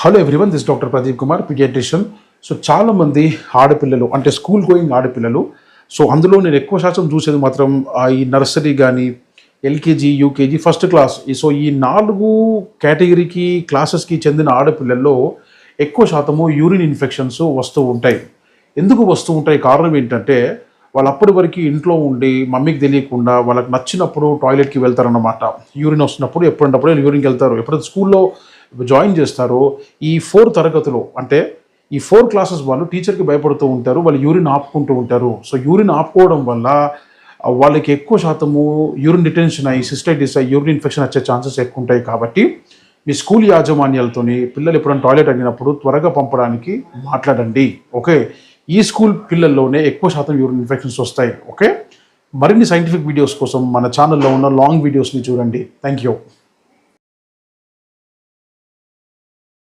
Hello everyone, this doctor Pradeep Kumar, paediatrician. So చాలామంది ఆడపిల్లలు అంటే స్కూల్ గోయింగ్ ఆడపిల్లలు, సో అందులో నేను ఎక్కువ శాతం చూసేది మాత్రం ఈ నర్సరీ కానీ LKG, UKG, first class, so ఈ 4 కేటగిరీకి క్లాసెస్కి చెందిన ఆడపిల్లల్లో ఎక్కువ శాతము యూరిన్ ఇన్ఫెక్షన్స్ వస్తూ ఉంటాయి. ఎందుకు వస్తూ ఉంటాయి? కారణం ఏంటంటే వాళ్ళు అప్పటి వరకు ఇంట్లో ఉండి మమ్మీకి తెలియకుండా వాళ్ళకి నచ్చినప్పుడు టాయిలెట్కి వెళ్తారన్నమాట. యూరిన్ వస్తున్నప్పుడు ఎప్పుడంటప్పుడు యూరిన్కి వెళ్తారు. ఎప్పుడైతే స్కూల్లో జాయిన్ చేస్తారో ఈ 4 తరగతిలో అంటే ఈ 4 క్లాసెస్ వాళ్ళు టీచర్కి భయపడుతూ ఉంటారు, వాళ్ళు యూరిన్ ఆపుకుంటూ ఉంటారు. సో యూరిన్ ఆపుకోవడం వల్ల వాళ్ళకి ఎక్కువ శాతము యూరిన్ డిటెన్షన్ అయ్యి సిస్టైటిస్ అయ్యి యూరిన్ ఇన్ఫెక్షన్ వచ్చే ఛాన్సెస్ ఎక్కువ ఉంటాయి. కాబట్టి మీ స్కూల్ యాజమాన్యాలతోని పిల్లలు ఎప్పుడైనా టాయిలెట్ అడిగినప్పుడు త్వరగా పంపడానికి మాట్లాడండి. ఓకే, ఈ స్కూల్ పిల్లల్లోనే ఎక్కువ శాతం యూరిన్ ఇన్ఫెక్షన్స్ వస్తాయి. ఓకే, మరిన్ని సైంటిఫిక్ వీడియోస్ కోసం మన ఛానల్లో ఉన్న లాంగ్ వీడియోస్ని చూడండి. Thank you.